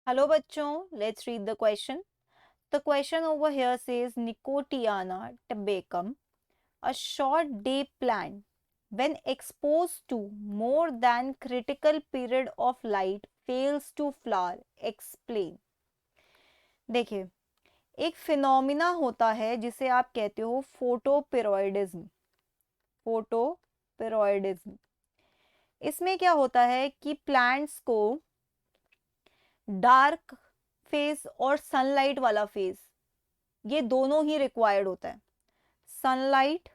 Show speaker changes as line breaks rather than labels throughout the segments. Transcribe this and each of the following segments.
Hello bachcho, let's read the question. The question over here says Nicotiana tabacum, a short day plant, when exposed to more than critical period of light fails to flower. Explain. देखिए, एक phenomena होता है जिसे आप कहते हो फोटोपिरोइडिज्म। फोटोपिरोइडिज्म इसमें क्या होता है कि प्लांट्स को डार्क फेज और सनलाइट वाला फेज ये दोनों ही रिक्वायर्ड होता है। Sunlight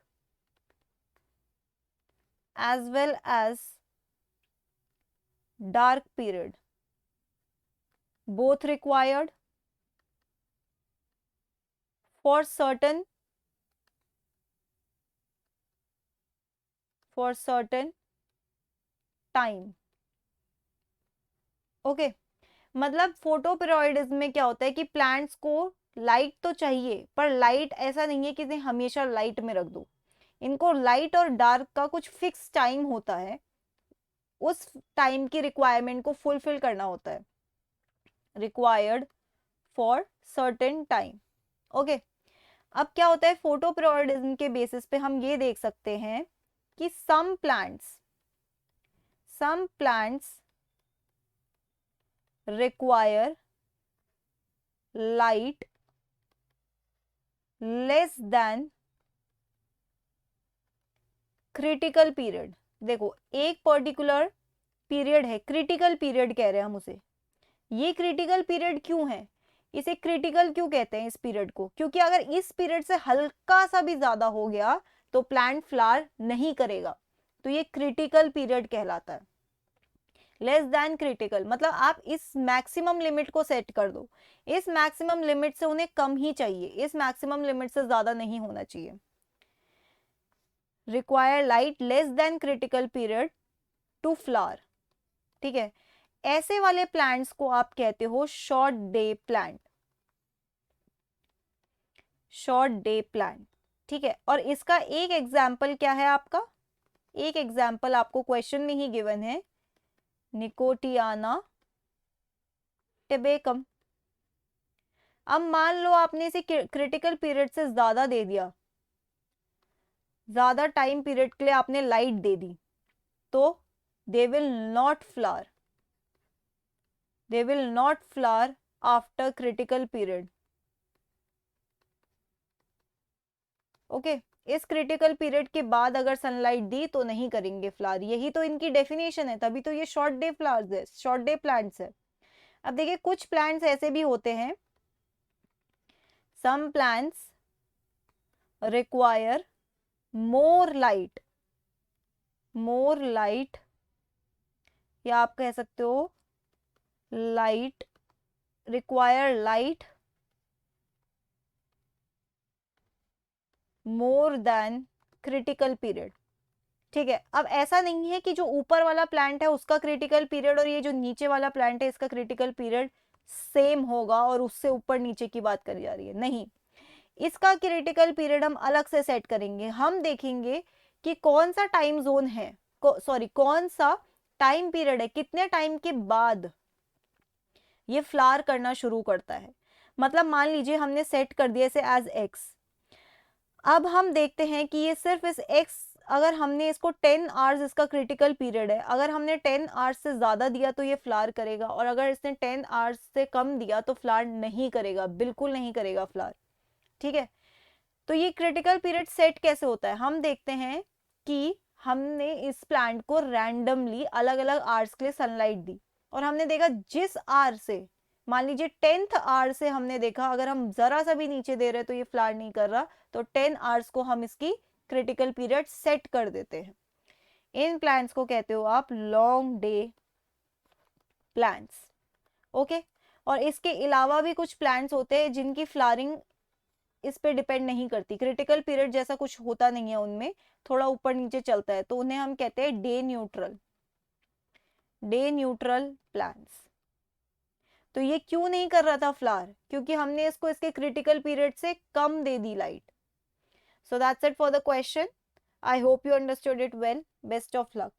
as well as dark period both required for certain time. Okay, मतलब फोटोपिरोइडिज्म में क्या होता है कि प्लांट्स को लाइट तो चाहिए, पर लाइट ऐसा नहीं है कि इन्हें हमेशा लाइट में रख दो। इनको लाइट और डार्क का कुछ फिक्स टाइम होता है, उस टाइम की रिक्वायरमेंट को फुलफिल करना होता है। Required for certain time. Okay, अब क्या होता है फोटोपिरोइडिज्म के बेसिस पे हम ये देख सकते हैं कि some plants require light less than critical period. देखो, एक पर्टिकुलर पीरियड है, क्रिटिकल पीरियड कह रहे हैं हम उसे। ये क्रिटिकल पीरियड क्यों है, इसे क्रिटिकल क्यों कहते हैं इस पीरियड को? क्योंकि अगर इस पीरियड से हल्का सा भी ज्यादा हो गया तो प्लांट फ्लावर नहीं करेगा, तो ये क्रिटिकल पीरियड कहलाता है। लेस देन क्रिटिकल मतलब आप इस मैक्सिमम लिमिट को सेट कर दो, इस मैक्सिमम लिमिट से उन्हें कम ही चाहिए, इस मैक्सिमम लिमिट से ज्यादा नहीं होना चाहिए। Require light less than critical period to flower. ठीक है, ऐसे वाले प्लांट्स को आप कहते हो short day plant. Short day plant, ठीक है। और इसका एक एग्जाम्पल क्या है आपका? एक एग्जाम्पल आपको क्वेश्चन में ही गिवन है, निकोटियाना टेबेकम। अब मान लो आपने इसे क्रिटिकल पीरियड से ज्यादा दे दिया, ज्यादा टाइम पीरियड के लिए आपने लाइट दे दी, तो they will not flower, they will not flower after critical period. Okay, इस क्रिटिकल पीरियड के बाद अगर सनलाइट दी तो नहीं करेंगे फ्लावर। यही तो इनकी डेफिनेशन है, तभी तो ये शॉर्ट डे फ्लावर्स है, शॉर्ट डे प्लांट्स है। अब देखिए, कुछ प्लांट्स ऐसे भी होते हैं, some plants require more light, more light, या आप कह सकते हो light, require light more than critical period. ठीक है, अब ऐसा नहीं है कि जो ऊपर वाला प्लांट है उसका क्रिटिकल पीरियड और ये जो नीचे वाला प्लांट है इसका क्रिटिकल पीरियड सेम होगा और उससे ऊपर नीचे की बात करी जा रही है, नहीं। इसका क्रिटिकल पीरियड हम अलग से सेट करेंगे। हम देखेंगे कि कौन सा टाइम जोन है, सॉरी कौन सा टाइम पीरियड है, कितने टाइम के बाद ये फ्लावर करना शुरू करता है। मतलब मान लीजिए हमने सेट कर दिया इसे एज एक्स। अब हम देखते हैं कि ये सिर्फ इस एक्स, अगर हमने इसको 10 आवर्स, इसका क्रिटिकल पीरियड है, अगर हमने 10 आवर्स से ज़्यादा दिया तो ये फ्लावर करेगा, और अगर इसने 10 आवर्स से कम दिया तो फ्लावर नहीं करेगा, बिल्कुल नहीं करेगा फ्लावर। ठीक है, तो ये क्रिटिकल पीरियड सेट कैसे होता है? हम देखते हैं कि हमने इस प्लांट को रैंडमली अलग अलग आवर्स के लिए सनलाइट दी, और हमने देखा जिस आवर से, मान लीजिए 10th आवर से हमने देखा अगर हम जरा सा भी नीचे दे रहे तो ये फ्लावर नहीं कर रहा, तो 10 आवर्स को हम इसकी क्रिटिकल पीरियड सेट कर देते हैं। इन प्लांट्स को कहते हो आप लॉन्ग डे प्लांट्स। ओके, और इसके अलावा भी कुछ प्लांट्स होते हैं जिनकी फ्लावरिंग इस पे डिपेंड नहीं करती, क्रिटिकल पीरियड जैसा कुछ होता नहीं है उनमें, थोड़ा ऊपर नीचे चलता है, तो उन्हें हम कहते हैं day neutral, day neutral plants. तो ये क्यों नहीं कर रहा था फ्लावर? क्योंकि हमने इसको इसके क्रिटिकल पीरियड से कम दे दी light. So that's it for the question. I hope you understood it well. Best of luck.